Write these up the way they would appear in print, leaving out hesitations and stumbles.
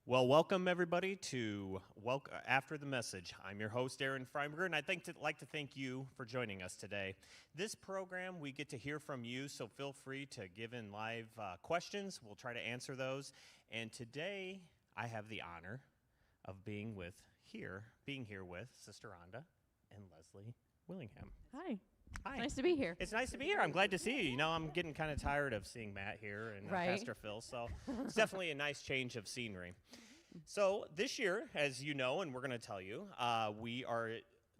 Well, welcome everybody to After the Message. I'm your host, Aaron Freiberger, and I'd like to thank you for joining us today. This program, we get to hear from you, so feel free to give in live questions. We'll try to answer those. And today, I have the honor of being here with Sister Rhonda and Leslie Willingham. Hi. Hi. Nice to be here. It's nice to be here. I'm glad to see you. You know, I'm getting kind of tired of seeing Matt here and Right. Pastor Phil, so it's definitely a nice change of scenery. So this year, as you know, and we're going to tell you, we are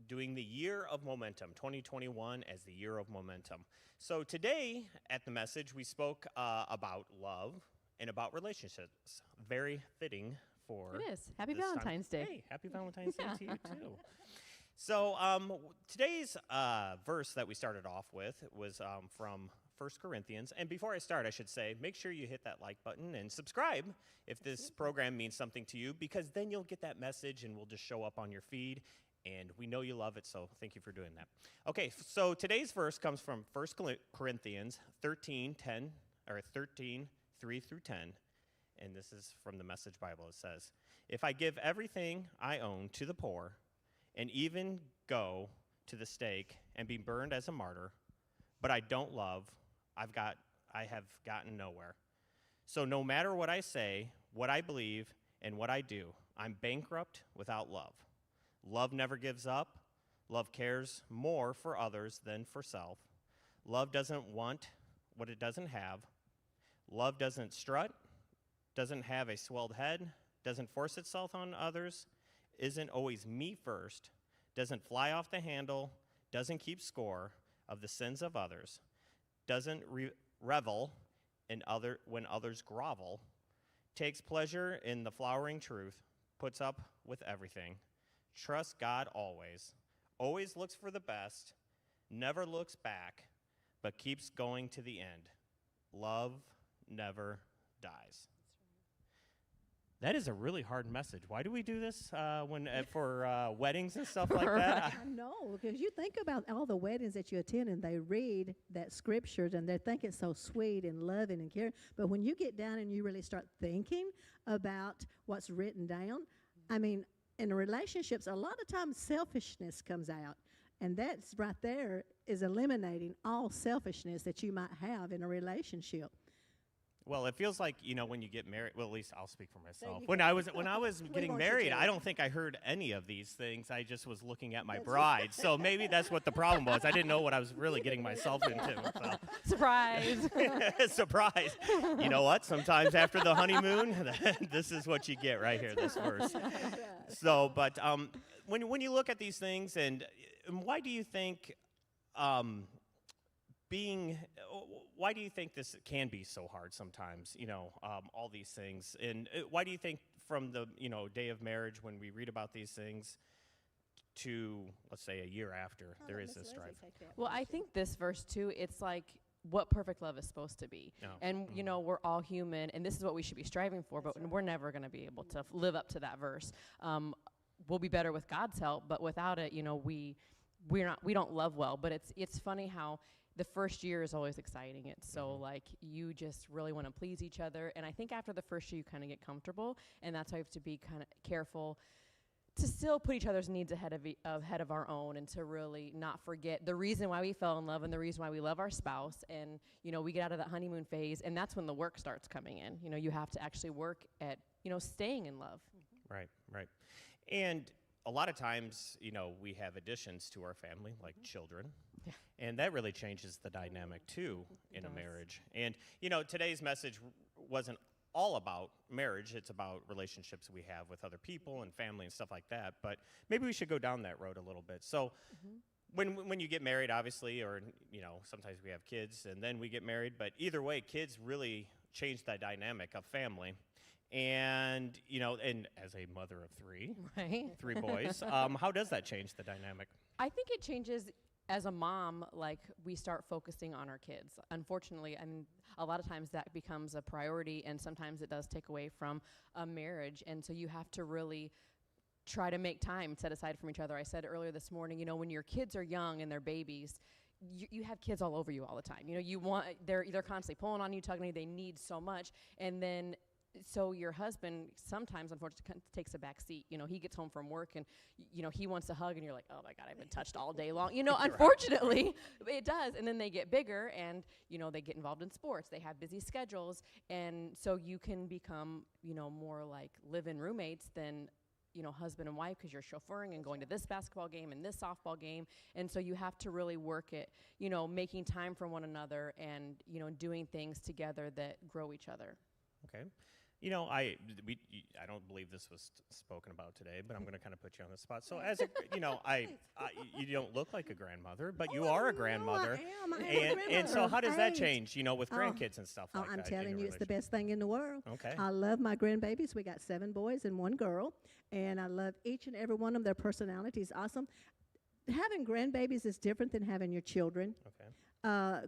doing the Year of Momentum, 2021 as the Year of Momentum. So today at the message, we spoke about love and about relationships. Very fitting for It is. Happy this time. Valentine's Day. Hey, happy Valentine's Day to you, too. So today's verse that we started off with was from 1 Corinthians. And before I start, I should say, make sure you hit that like button and subscribe if this program means something to you, because then you'll get that message and we'll just show up on your feed. And we know you love it, so thank you for doing that. Okay, so today's verse comes from 1 Corinthians 13, 3 through 10. And this is from the Message Bible. It says, "If I give everything I own to the poor, and even go to the stake and be burned as a martyr, but I don't love, I have gotten nowhere. So no matter what I say, what I believe, and what I do, I'm bankrupt without love. Love never gives up. Love cares more for others than for self. Love doesn't want what it doesn't have. Love doesn't strut, doesn't have a swelled head, doesn't force itself on others, isn't always me first, doesn't fly off the handle, doesn't keep score of the sins of others, doesn't revel in when others grovel, takes pleasure in the flowering truth, puts up with everything, trusts God always looks for the best, never looks back, but keeps going to the end. Love never dies." That is a really hard message. Why do we do this for weddings and stuff like that? I know, because you think about all the weddings that you attend and they read that scriptures and they think it's so sweet and loving and caring. But when you get down and you really start thinking about what's written down, I mean, in relationships, a lot of times selfishness comes out. And that's right there is eliminating all selfishness that you might have in a relationship. Well, it feels like, when you get married, well, at least I'll speak for myself. you When go. I was We getting want you married, to. I don't think I heard any of these things. I just was looking at my bride. So maybe that's what the problem was. I didn't know what I was really getting myself into. Surprise. Surprise. You know what? Sometimes after the honeymoon, this is what you get right here, this verse. So, but when you look at these things, and why do you think why do you think this can be so hard sometimes, all these things? And why do you think from the, day of marriage when we read about these things to, let's say, a year after, there is this strife? Well, I think this verse, too, it's like what perfect love is supposed to be. No. And, we're all human, and this is what we should be striving for, but we're never going to be able to live up to that verse. We'll be better with God's help, but without it, we don't love well. But it's funny how the first year is always exciting. It's so like you just really want to please each other. And I think after the first year, you kind of get comfortable. And that's why we have to be kind of careful to still put each other's needs ahead of our own, and to really not forget the reason why we fell in love and the reason why we love our spouse. And, we get out of that honeymoon phase, and that's when the work starts coming in. You have to actually work at, staying in love. Right. And a lot of times, we have additions to our family, like children. Yeah. And that really changes the dynamic, too, in a marriage. And, today's message wasn't all about marriage. It's about relationships we have with other people and family and stuff like that. But maybe we should go down that road a little bit. So when you get married, obviously, or, sometimes we have kids and then we get married. But either way, kids really change the dynamic of family. And, and as a mother of three, Right. 3 boys, how does that change the dynamic? I think it changes as a mom, like we start focusing on our kids. Unfortunately, a lot of times that becomes a priority, and sometimes it does take away from a marriage. And so you have to really try to make time set aside from each other. I said earlier this morning, when your kids are young and they're babies, you have kids all over you all the time. They're constantly pulling on you, tugging on you. They need so much. And then so your husband sometimes, unfortunately, takes a back seat. He gets home from work and, he wants a hug, and you're like, oh my God, I've been touched all day long. Unfortunately, it does. And then they get bigger, and, they get involved in sports. They have busy schedules. And so you can become, more like live-in roommates than, husband and wife, because you're chauffeuring and going to this basketball game and this softball game. And so you have to really work at, making time for one another and, doing things together that grow each other. Okay. I don't believe this was spoken about today, but I'm going to kind of put you on the spot. So as a, you don't look like a grandmother, but you are a grandmother. I am a grandmother. And so how does that change, with grandkids and stuff like that? I'm telling you, it's the best thing in the world. Okay. I love my grandbabies. We got 7 boys and 1 girl, and I love each and every one of them. Their personality is awesome. Having grandbabies is different than having your children. Okay.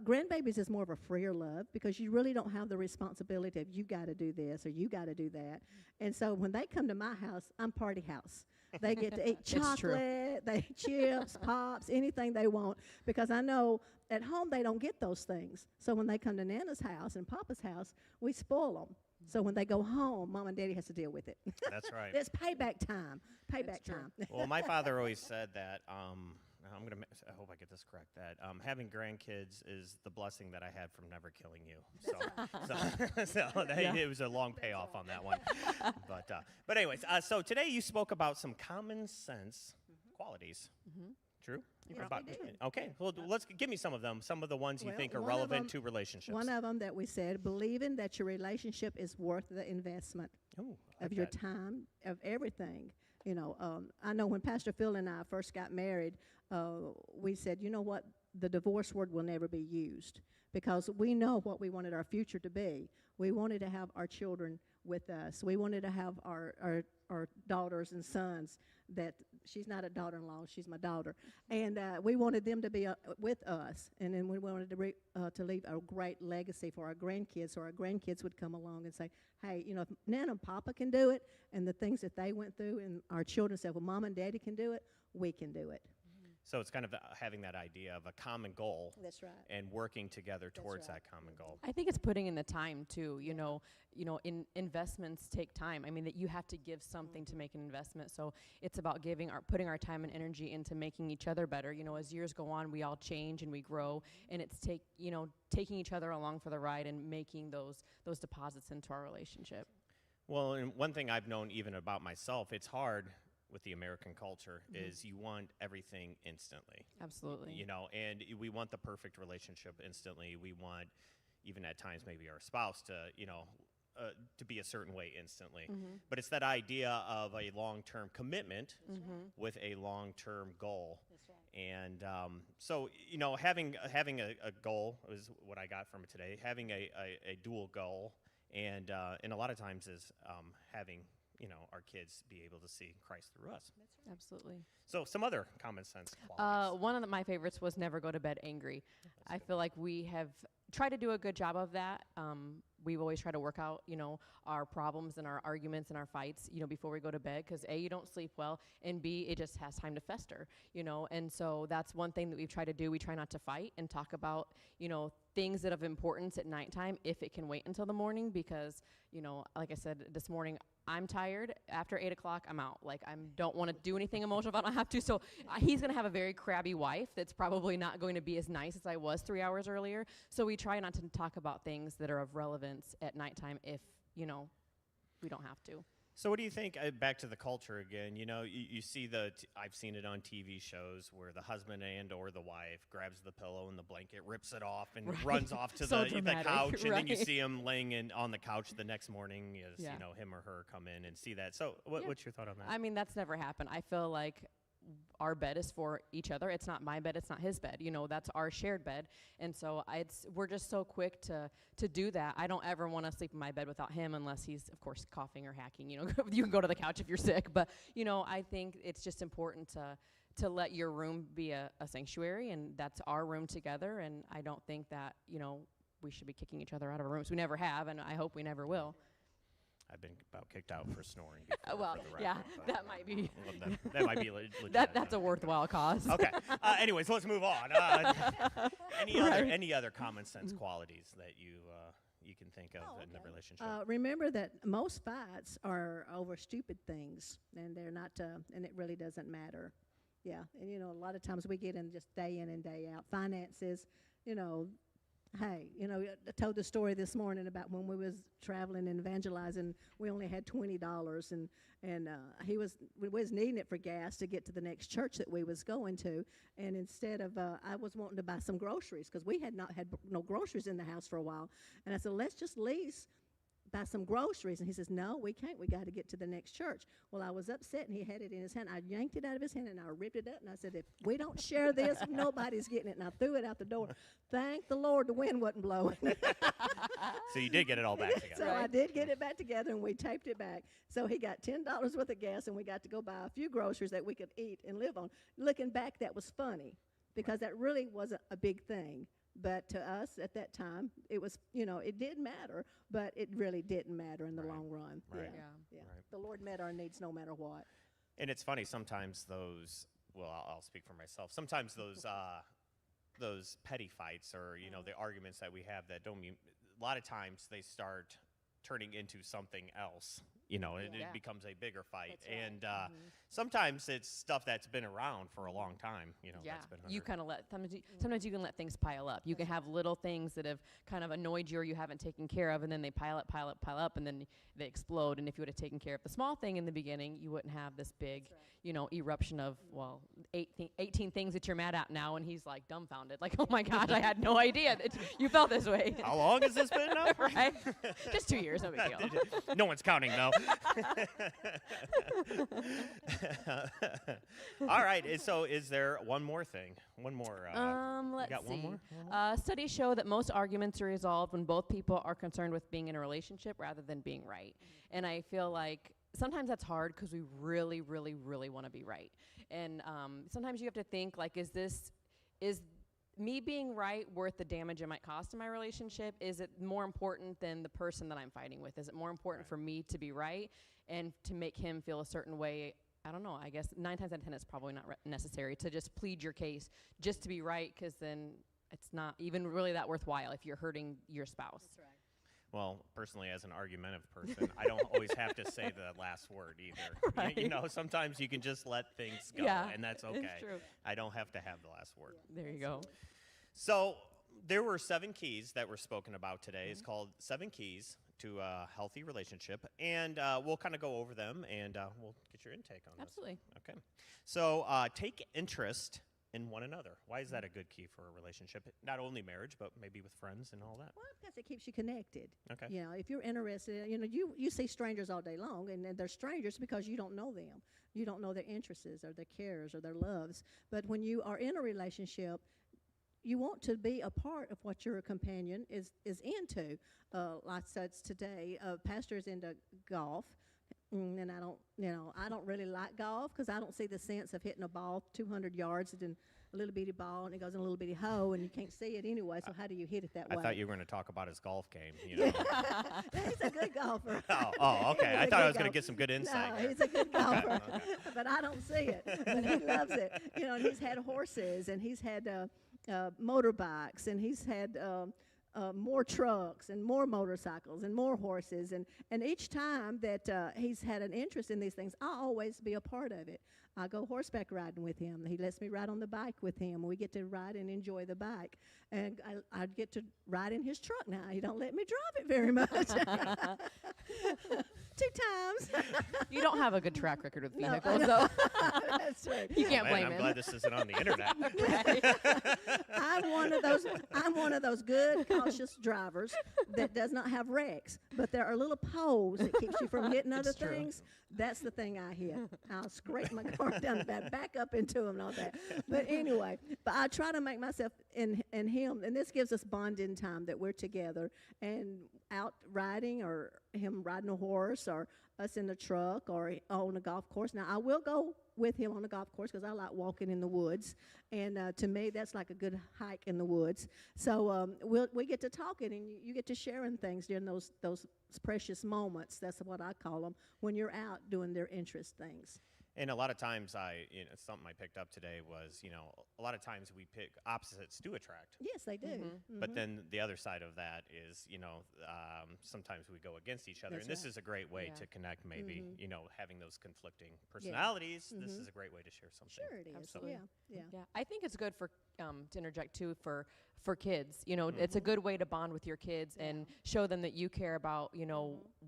Grandbabies is more of a freer love because you really don't have the responsibility of you got to do this or you got to do that. And so when they come to my house, I'm party house. They get to eat chocolate, they eat chips, pops, anything they want, because I know at home they don't get those things. So when they come to Nana's house and Papa's house, we spoil them. So when they go home, Mom and Daddy has to deal with it. That's right. It's payback time. Payback time. Well, my father always said that. I hope I get this correct. That having grandkids is the blessing that I had from never killing you. It was a long payoff on that one. But anyways, so today you spoke about some common sense qualities. Mm-hmm. True. Yes, we do. Okay. Well, let's give me some of them. Some of the ones you think are relevant to relationships. One of them that we said, believing that your relationship is worth the investment of your time, of everything. I know when Pastor Phil and I first got married, we said, you know what, the divorce word will never be used because we know what we wanted our future to be. We wanted to have our children with us. We wanted to have our daughters and sons that she's not a daughter-in-law, she's my daughter. And we wanted them to be with us. And then we wanted to leave a great legacy for our grandkids, so our grandkids would come along and say, hey, if Nana and Papa can do it, and the things that they went through, and our children said, well, Mom and Daddy can do it, we can do it. So it's kind of having that idea of a common goal. That's right. And working together towards that common goal. I think it's putting in the time too. Investments take time. I mean, that you have to give something to make an investment. So it's about putting our time and energy into making each other better. As years go on, we all change and we grow, and it's taking each other along for the ride and making those deposits into our relationship. Well, and one thing I've known even about myself, it's hard with the American culture is you want everything instantly. Absolutely. And we want the perfect relationship instantly. We want, even at times, maybe our spouse to be a certain way instantly. Mm-hmm. But it's that idea of a long-term commitment with a long-term goal. That's right. And so, having a goal is what I got from it today. Having a dual goal, and a lot of times is having our kids be able to see Christ through us. Right. Absolutely. So some other common sense qualities. One of my favorites was never go to bed angry. I feel like we have tried to do a good job of that. We've always tried to work out, our problems and our arguments and our fights, before we go to bed, because A, you don't sleep well, and B, it just has time to fester, and so that's one thing that we've tried to do. We try not to fight and talk about, things that have importance at nighttime if it can wait until the morning, because, like I said this morning, I'm tired. After 8 o'clock, I'm out. Like, I don't want to do anything emotional if I don't have to. So he's going to have a very crabby wife that's probably not going to be as nice as I was 3 hours earlier. So we try not to talk about things that are of relevance at nighttime if, we don't have to. So what do you think, back to the culture again, you see I've seen it on TV shows where the husband and or the wife grabs the pillow and the blanket, rips it off, and runs off to the couch, and then you see him laying on the couch the next morning as, him or her come in and see that. So what's your thought on that? I mean, that's never happened. I feel like our bed is for each other. It's not my bed. It's not his bed. That's our shared bed. And so we're just so quick to do that. I don't ever want to sleep in my bed without him unless he's, of course, coughing or hacking. You can go to the couch if you're sick. But, I think it's just important to let your room be a sanctuary, and that's our room together. And I don't think that, we should be kicking each other out of our rooms. We never have, and I hope we never will. I've been about kicked out for snoring before. Well, for the record, yeah, that might be. That might be legit. That's a worthwhile cause. Okay. Anyways, let's move on. Any other common sense qualities that you you can think of in the relationship. Remember that most fights are over stupid things, and they're not, and it really doesn't matter. Yeah, and a lot of times we get in just day in and day out. Finances, hey, I told the story this morning about when we was traveling and evangelizing. We only had $20, and we was needing it for gas to get to the next church that we was going to. And instead of, I was wanting to buy some groceries because we had not had no groceries in the house for a while. And I said, let's just lease. Buy some groceries. And he says, no, we can't. We got to get to the next church. Well, I was upset, and he had it in his hand. I yanked it out of his hand, and I ripped it up, and I said, if we don't share this, nobody's getting it. And I threw it out the door. Thank the Lord the wind wasn't blowing. So you did get it all back together. So I did get it back together, and we taped it back. So he got $10 worth of gas, and we got to go buy a few groceries that we could eat and live on. Looking back, that was funny because that really wasn't a big thing. But to us at that time, it was, it did matter, but it really didn't matter in the long run. Right. Yeah. The Lord met our needs no matter what. And it's funny, sometimes I'll speak for myself. Sometimes those petty fights or, the arguments that we have that don't mean, a lot of times they start turning into something else. It becomes a bigger fight. That's right. And sometimes it's stuff that's been around for a long time. That's been you kind of sometimes you can let things pile up. You can have little things that have kind of annoyed you or you haven't taken care of, and then they pile up, and then they explode. And if you would have taken care of the small thing in the beginning, you wouldn't have this big, eruption of, 18 things that you're mad at now. And he's like dumbfounded, like, oh my gosh, I had no idea that you felt this way. How long has this been now? Right? Just 2 years, no big deal. No one's counting, though. All right. So is there one more thing? One more. Let's see. One more? Studies show that most arguments are resolved when both people are concerned with being in a relationship rather than being right. And I feel like sometimes that's hard because we really, really, really want to be right. And sometimes you have to think, like, is me being right worth the damage it might cause in my relationship? Is it more important than the person that I'm fighting with? Is it more important for me to be right and to make him feel a certain way? I don't know. I guess 9 times out of 10 it's probably not necessary to just plead your case just to be right, because then it's not even really that worthwhile if you're hurting your spouse. That's right. Well, personally, as an argumentative person, I don't always have to say the last word either. Right. Sometimes you can just let things go, and that's okay. It's true. I don't have to have the last word. There you go. So there were 7 keys that were spoken about today. It's called 7 Keys to a Healthy Relationship, and we'll kind of go over them, and we'll get your intake on Absolutely. this. Okay. So take interest in one another. Why is that a good key for a relationship? Not only marriage, but maybe with friends and all that. Well, because it keeps you connected. Okay. If you're interested, you see strangers all day long, and they're strangers because you don't know them. You don't know their interests or their cares or their loves. But when you are in a relationship, you want to be a part of what your companion is into. Like I said today, pastor's into golf. And I don't really like golf because I don't see the sense of hitting a ball 200 yards and a little bitty ball, and it goes in a little bitty hole, and you can't see it anyway, so how do you hit it that way? I thought you were going to talk about his golf game. He's a good golfer. Okay. I thought I was going to get some good insight. No, he's a good golfer, but I don't see it. But he loves it. And he's had horses, and he's had motorbikes, and he's had more trucks and more motorcycles and more horses. And each time that he's had an interest in these things, I'll always be a part of it. I go horseback riding with him. He lets me ride on the bike with him. We get to ride and enjoy the bike. And I get to ride in his truck now. He don't let me drive it very much. 2 times. You don't have a good track record with vehicles, no, though. That's right. You can't blame I'm him. glad this isn't on the internet. I'm one of those good, cautious drivers that does not have wrecks. But there are little poles that keeps you from hitting other things. That's the thing I hit. I'll scrape my car down the back up into him and all that. But anyway, I try to make myself and him, and this gives us bonding time that we're together and out riding, or him riding a horse, or us in the truck, or on a golf course. Now, I will go with him on a golf course because I like walking in the woods, and to me, that's like a good hike in the woods. So we get to talking, and you get to sharing things during those precious moments. That's what I call them, when you're out doing their interest things. And a lot of times something I picked up today was, a lot of times we pick opposites do attract. Yes, they do. But then the other side of that is, sometimes we go against each other. That's and this right. is a great way Yeah. to connect maybe, having those conflicting personalities. This is a great way to share something. Sure it is. Absolutely. Yeah. Yeah, I think it's good for to interject too for kids. It's a good way to bond with your kids and show them that you care about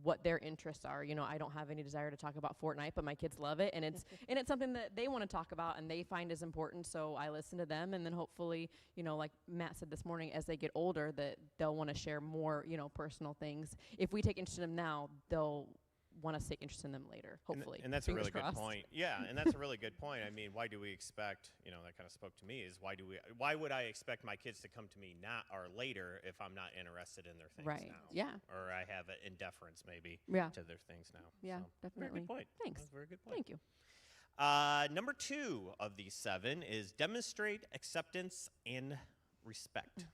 what their interests are. I don't have any desire to talk about Fortnite, but my kids love it, and it's something that they want to talk about and they find is important. So I listen to them, and then hopefully, like Matt said this morning, as they get older, that they'll want to share more, personal things. If we take interest in them now, they'll want to take interest in them later, hopefully. And that's Fingers a really crossed. good point. Yeah, and that's a really good point. I mean, why do we expect, that kind of spoke to me, is why would I expect my kids to come to me now or later if I'm not interested in their things Right. now? Yeah. Or I have an indifference maybe Yeah. to their things now. Yeah, So, definitely. Very good point. Thanks. That's a very good point. Thank you. Number 2 of these 7 is demonstrate acceptance and respect.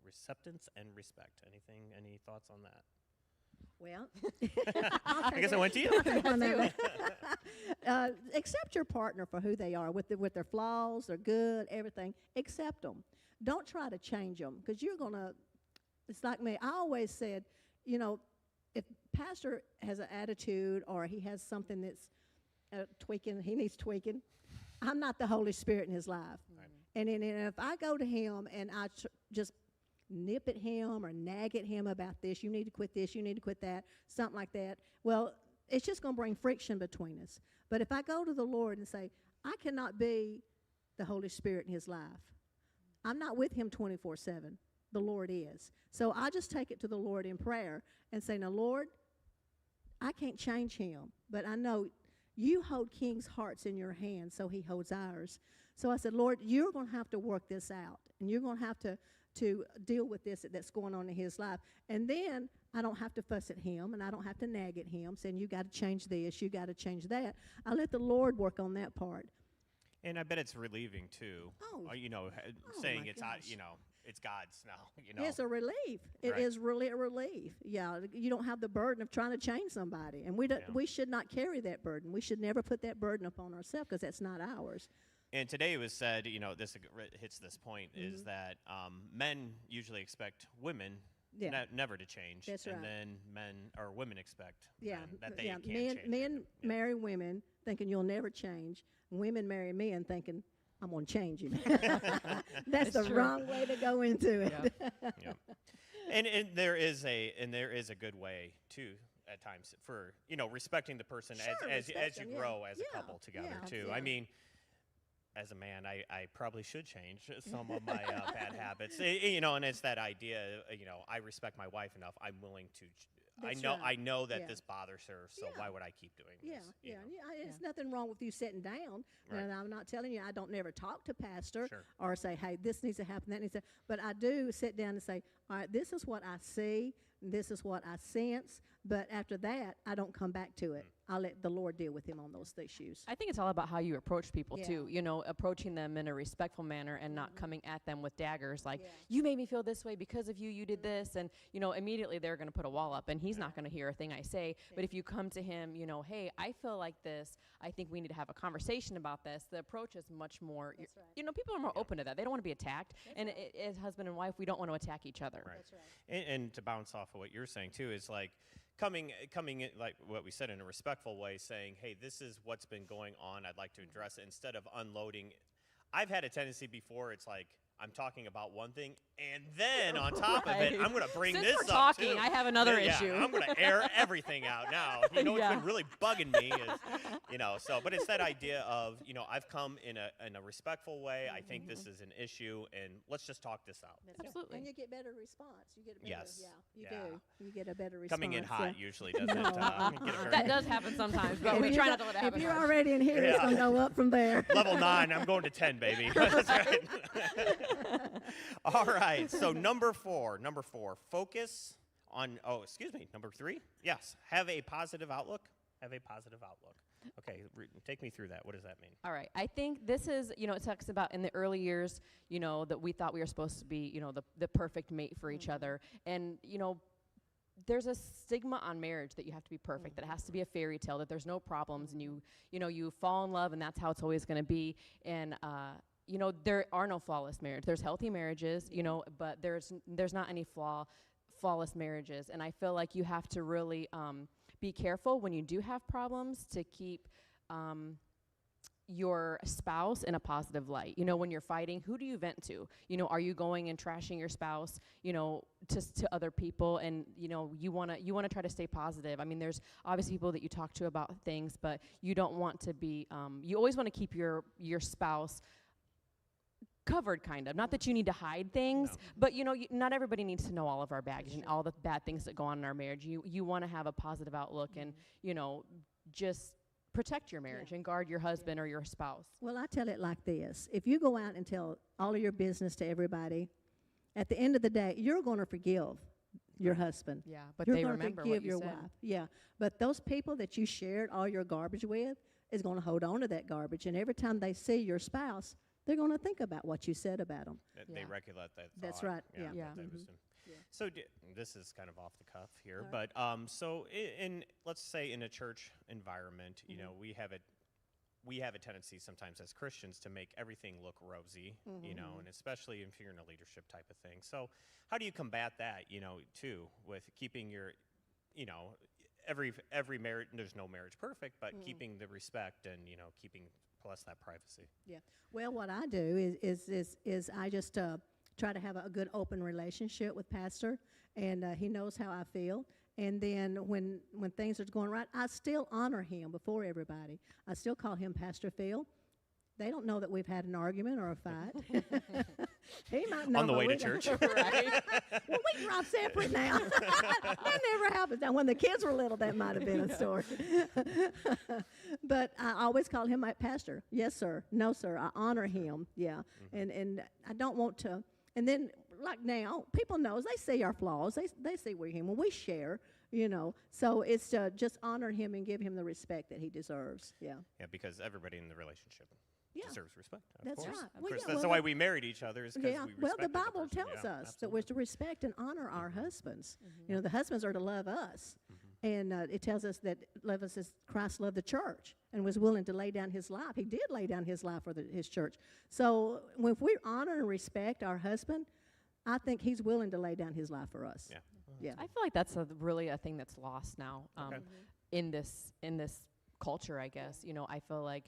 Acceptance and respect. Any thoughts on that? Well, I guess I went to you. Accept your partner for who they are, with their flaws, their good, everything. Accept them. Don't try to change them, because you're gonna. It's like me. I always said, if pastor has an attitude or he has something that's he needs tweaking. I'm not the Holy Spirit in his life, Right. and if I go to him and I just nip at him or nag at him about this, you need to quit this, you need to quit that, something like that, well, it's just going to bring friction between us. But if I go to the Lord and say, I cannot be the Holy Spirit in his life, I'm not with him 24/7. The Lord is. So I just take it to the Lord in prayer and say, now, Lord, I can't change him, but I know you hold kings' hearts in your hands, so he holds ours. So I said, Lord, you're going to have to work this out, and you're going to have to deal with this that's going on in his life. And then I don't have to fuss at him, and I don't have to nag at him, saying, you got to change this, you got to change that. I let the Lord work on that part. And I bet it's relieving too. Oh. Saying my it's gosh. it's God's now. It's a relief. It Right. is really a relief. Yeah, you don't have the burden of trying to change somebody, and we should not carry that burden. We should never put that burden upon ourselves, because that's not ours. And today it was said, this hits this point, is that men usually expect women Yeah. never to change. That's and right. then women expect Yeah, men that they yeah. can't change. Men Yeah. marry women thinking you'll never change. Women marry men thinking I'm going to change you. That's the true. wrong way to go into it. Yeah. And there is a good way too at times for respecting the person Sure, as respect you them, yeah. grow as a Yeah, couple together yeah, too. yeah. I mean, as a man, I probably should change some of my bad habits. And it's that idea. I respect my wife enough. I'm willing to. That's I right. know that Yeah. this bothers her, so Yeah. why would I keep doing Yeah, this? yeah. It's nothing wrong with you sitting down. Right. And I'm not telling you I don't never talk to pastor Sure. or say, hey, this needs to happen, that needs to. But I do sit down and say, all right, this is what I see, this is what I sense. But after that, I don't come back to it. I let the Lord deal with him on those issues. I think it's all about how you approach people Yeah. too. Approaching them in a respectful manner and not coming at them with daggers like, Yeah. you made me feel this way because of you, you did this. And, immediately they're going to put a wall up and he's not going to hear a thing I say. But if you come to him, hey, I feel like this. I think we need to have a conversation about this. The approach is much more, That's right. people are more open to that. They don't want to be attacked. And as husband and wife, we don't want to attack each other. Right. That's right. And to bounce off of what you're saying too is like coming in, like what we said, in a respectful way, saying, hey, this is what's been going on, I'd like to address it, instead of unloading. I've had a tendency before, it's like I'm talking about one thing, and then on top of it, Right. I'm going to bring Since this we're up talking, too. I have another Yeah, issue. I'm going to air everything out now. What's Yeah. been really bugging me is, but it's that idea of, I've come in a respectful way. I think this is an issue, and let's just talk this out. That's right. Absolutely. And you get better response. You get a better, Yes. Yeah, you Yeah. do. You get a better response. Coming in hot yeah. usually doesn't No. get a very That does happen sometimes, but If we you try go- not to let it happen. If you're much. already in here, it's Yeah. going to go up from there. Level 9, I'm going to 10, baby. That's right. All right, so number four, focus on, number 3? Yes, have a positive outlook. Have a positive outlook. Okay, take me through that. What does that mean? All right. I think this is, it talks about in the early years, that we thought we were supposed to be, the perfect mate for each other. And, there's a stigma on marriage that you have to be perfect, that it has to be a fairy tale, that there's no problems, and you fall in love, and that's how it's always going to be. And there are no flawless marriages. There's healthy marriages, but there's not any flawless marriages. And I feel like you have to really be careful when you do have problems to keep your spouse in a positive light. When you're fighting, who do you vent to? Are you going and trashing your spouse, to other people? And, you want to try to stay positive. I mean, there's obviously people that you talk to about things, but you don't want to be, you always want to keep your spouse covered, kind of. Not that you need to hide things, but not everybody needs to know all of our baggage and all the bad things that go on in our marriage. You want to have a positive outlook and, just protect your marriage and guard your husband or your spouse. Well, I tell it like this. If you go out and tell all of your business to everybody, at the end of the day, you're going to forgive your husband. Yeah, but you're they gonna remember forgive what you your said. wife. Yeah, but those people that you shared all your garbage with is going to hold on to that garbage, and every time they see your spouse, they're going to think about what you said about them. They recollect that thought. That's right. Yeah. that Mm-hmm. wisdom. So this is kind of off the cuff here, but so in let's say in a church environment, we have a tendency sometimes as Christians to make everything look rosy, and especially if you're in a leadership type of thing. So how do you combat that, too, with keeping your, every marriage, there's no marriage perfect, but keeping the respect and, keeping plus that privacy. Yeah. Well, what I do is I just try to have a good open relationship with Pastor, and he knows how I feel. And then when things are going right, I still honor him before everybody. I still call him Pastor Phil. They don't know that we've had an argument or a fight. He might know. On the way to church. Right. Well, we can drive separate now. That never happens. Now, when the kids were little, that might have been a story. But I always call him my pastor. Yes, sir. No, sir. I honor him. Yeah. And I don't want to. And then, like now, people knows. They see our flaws. They see we're human. We share, So it's just honor him and give him the respect that he deserves. Yeah. Yeah, because everybody in the relationship deserves respect. That's course. right. Of Well, course. yeah, That's why we married each other, is because we respected well, the Bible person. tells us that we're to respect and honor our husbands. Mm-hmm. The husbands are to love us. And it tells us that love us as Christ loved the church and was willing to lay down his life. He did lay down his life for his church. So if we honor and respect our husband, I think he's willing to lay down his life for us. Yeah. Yeah. I feel like that's really a thing that's lost now Okay. in this culture, I guess. I feel like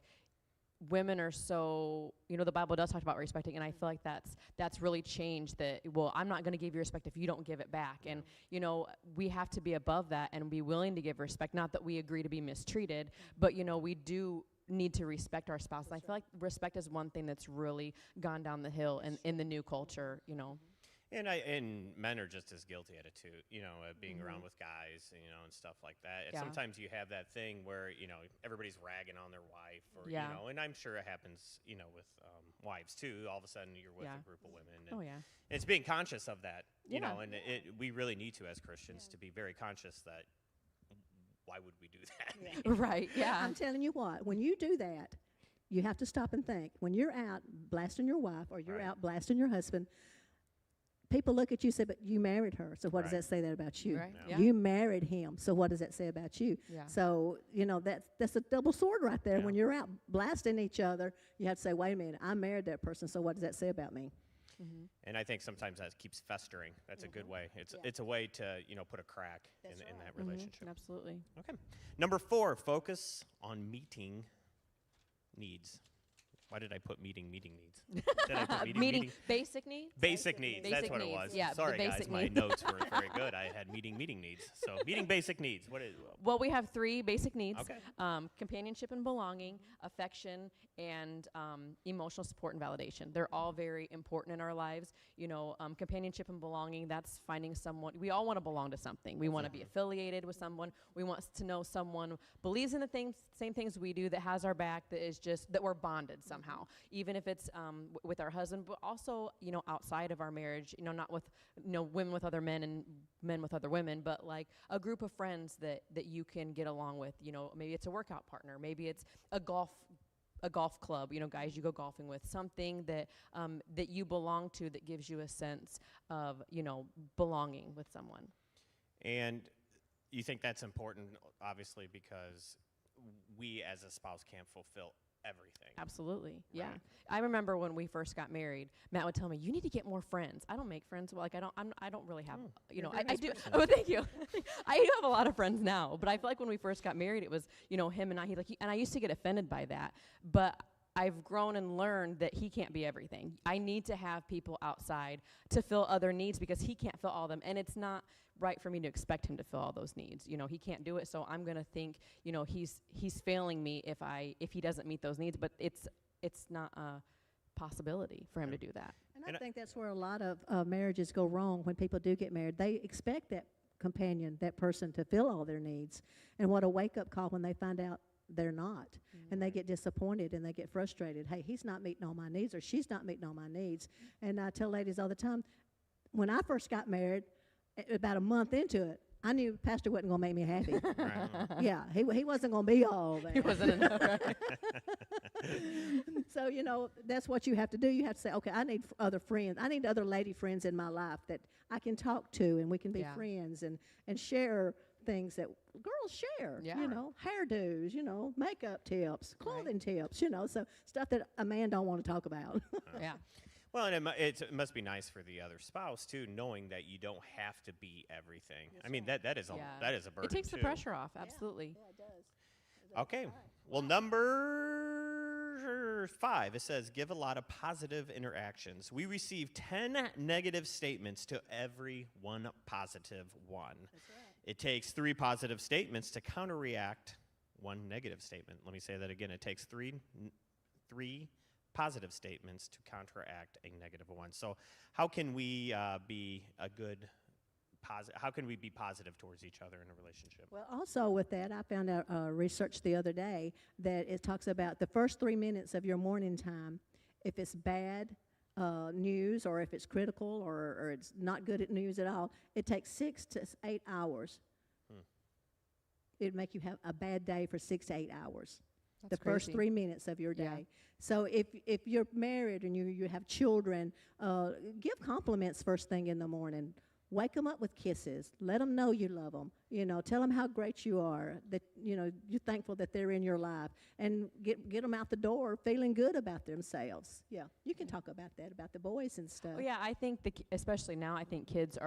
women are so, the Bible does talk about respecting, and I feel like that's really changed that, well, I'm not going to give you respect if you don't give it back. And, we have to be above that and be willing to give respect. Not that we agree to be mistreated, but, we do need to respect our spouse. And I feel like respect is one thing that's really gone down the hill in the new culture, And men are just as guilty at it too, being around with guys, and stuff like that. And Yeah. sometimes you have that thing where, everybody's ragging on their wife, or and I'm sure it happens, with wives too. All of a sudden you're with a group of women. And Oh, yeah. it's being conscious of that, Yeah. and we really need to, as Christians, to be very conscious that why would we do that? Right, yeah. I'm telling you what, when you do that, you have to stop and think. When you're out blasting your wife or you're Right. out blasting your husband, people look at you and say, but you married her, so what does Right. that say that about you? Right, Yeah. You married him, so what does that say about you? Yeah. So, that's a double sword right there. Yeah. When you're out blasting each other, you have to say, wait a minute, I married that person, so what does that say about me? And I think sometimes that keeps festering. That's a good way. It's a way to, put a crack in that relationship. Absolutely. Okay. Number 4, focus on meeting needs. Why did I put meeting needs? Did I put Meeting basic needs? basic needs. That's Basic what it needs. was. Yeah, the Sorry, guys. basic My needs. notes were very good. I had meeting needs. So meeting basic needs. What is? Well, we have 3 basic needs. Okay. Companionship and belonging, affection, and emotional support and validation. They're all very important in our lives. Companionship and belonging, that's finding someone. We all want to belong to something. We want to be affiliated with someone. We want to know someone believes in the same things we do, that has our back, that is just, that we're bonded somehow. Even if it's with our husband, but also, outside of our marriage, not with, women with other men and men with other women, but like a group of friends that you can get along with. Maybe it's a workout partner. Maybe it's a golf club, guys you go golfing with, something that that you belong to, that gives you a sense of, belonging with someone. And you think that's important, obviously, because we as a spouse can't fulfill everything. Absolutely. Yeah. Right. I remember when we first got married, Matt would tell me, "You need to get more friends." I don't make friends. Well, like I don't really have, You're a I, very I nice do. person. Oh, thank you. I do have a lot of friends now, but I feel like when we first got married, it was, him and I. And I used to get offended by that, but I've grown and learned that he can't be everything. I need to have people outside to fill other needs because he can't fill all of them, and it's not right for me to expect him to fill all those needs. He can't do it, so I'm gonna think, he's failing me if he doesn't meet those needs. But it's not a possibility for him to do that. And I think that's where a lot of marriages go wrong when people do get married. They expect that companion, that person, to fill all their needs. And what a wake-up call when they find out they're not. And they get disappointed and they get frustrated. Hey, he's not meeting all my needs, or she's not meeting all my needs. And I tell ladies all the time, when I first got married, about a month into it, I knew Pastor wasn't going to make me happy. Right. Yeah, he wasn't going to be all that. He wasn't enough. Right? So, that's what you have to do. You have to say, okay, I need other friends. I need other lady friends in my life that I can talk to, and we can be Yeah. friends and share things that girls share, Yeah. hairdos, makeup tips, clothing tips, so stuff that a man don't want to talk about. Yeah. Well, and it must be nice for the other spouse too, knowing that you don't have to be everything. I mean, that is a Yeah. that is a burden It takes too. the pressure off. Absolutely. Yeah, it does. Okay. Well, number 5, it says give a lot of positive interactions. We receive 10 negative statements to every one positive one. That's right. It takes 3 positive statements to counteract 1 negative statement. Let me say that again. It takes three positive statements to counteract a negative one. So how can we be a good how can we be positive towards each other in a relationship? Well, also with that, I found out research the other day that it talks about the first 3 minutes of your morning time. If it's bad news, or if it's critical, or it's not good at news at all, it takes 6 to 8 hours. It'd make you have a bad day for 6 to 8 hours. That's The first crazy. 3 minutes of your day. Yeah. So if you're married and you have children, give compliments first thing in the morning. Wake them up with kisses. Let them know you love them. Tell them how great you are, that, you're thankful that they're in your life. And get them out the door feeling good about themselves. Yeah, you can talk about that, about the boys and stuff. Oh, yeah, I think especially now, I think kids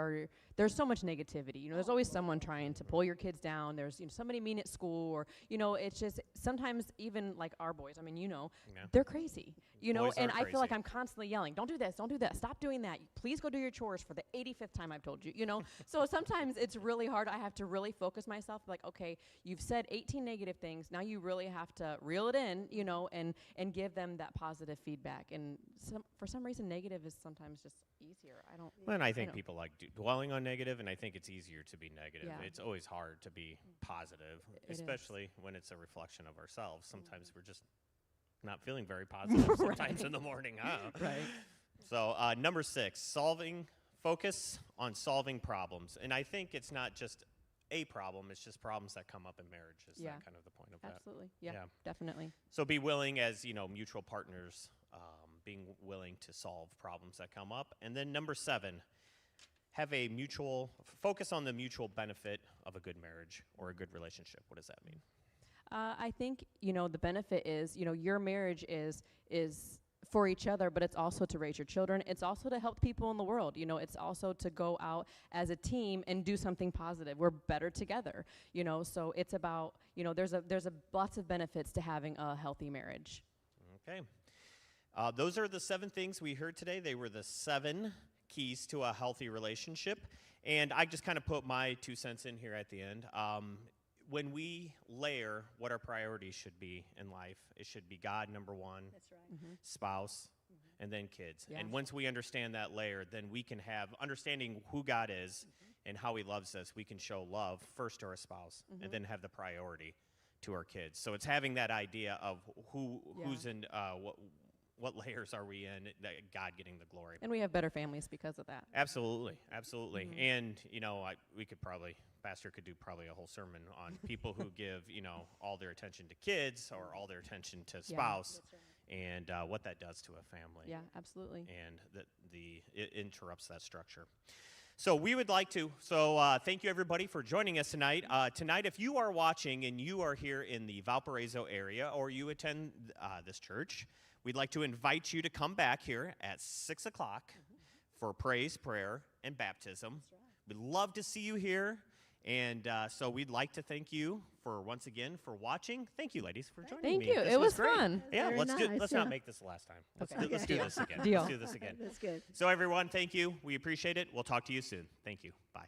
there's so much negativity. There's always someone trying to pull your kids down. There's somebody mean at school, or it's just sometimes even like our boys. I mean, Yeah. they're crazy. Boys And are I feel like crazy. I'm constantly yelling, "Don't do this, don't do that, stop doing that. Please go do your chores for the 85th time I've told you." So sometimes it's really hard. I have to really focus myself. Like, okay, you've said 18 negative things. Now you really have to reel it in, and give them that positive feedback. And for some reason, negative is sometimes just easier. I don't. Well, and I think know. people like dwelling on negative, and I think it's easier to be negative. Yeah. It's always hard to be positive, It is. especially when it's a reflection of ourselves. Sometimes we're just not feeling very positive sometimes in the morning, huh? Right. So number 6, focus on solving problems. And I think it's not just a problem, it's just problems that come up in marriage. Is Yeah. that kind of the point of that? Absolutely. Yeah, Yeah. definitely. So be willing as, mutual partners, being willing to solve problems that come up. And then number 7, have a focus on the mutual benefit of a good marriage or a good relationship. What does that mean? I think, the benefit is, your marriage is for each other, but it's also to raise your children. It's also to help people in the world. It's also to go out as a team and do something positive. We're better together, so it's about, there's lots of benefits to having a healthy marriage. Okay. Those are the 7 things we heard today. They were the 7 keys to a healthy relationship. And I just kind of put my 2 cents in here at the end. When we layer what our priorities should be in life, it should be God, number 1, That's right. spouse, and then kids. Yeah. And once we understand that layer, then we can have understanding who God is and how he loves us. We can show love first to our spouse and then have the priority to our kids. So it's having that idea of who's in what layers are we in, that God getting the glory. And we have better families because of that. Absolutely. And, we could Pastor could do probably a whole sermon on people who give, all their attention to kids or all their attention to spouse and what that does to a family. Yeah, absolutely. And it interrupts that structure. So we would like to, thank you everybody for joining us tonight. Tonight, if you are watching and you are here in the Valparaiso area or you attend this church, we'd like to invite you to come back here at 6 o'clock for praise, prayer, and baptism. That's right. We'd love to see you here. And so we'd like to thank you once again for watching. Thank you, ladies, for joining me. Thank you. This it was great. fun. Yeah, Very let's nice, not yeah. make this the last time. Okay. Let's do this again. Deal. Let's do this again. That's good. So everyone, thank you. We appreciate it. We'll talk to you soon. Thank you. Bye.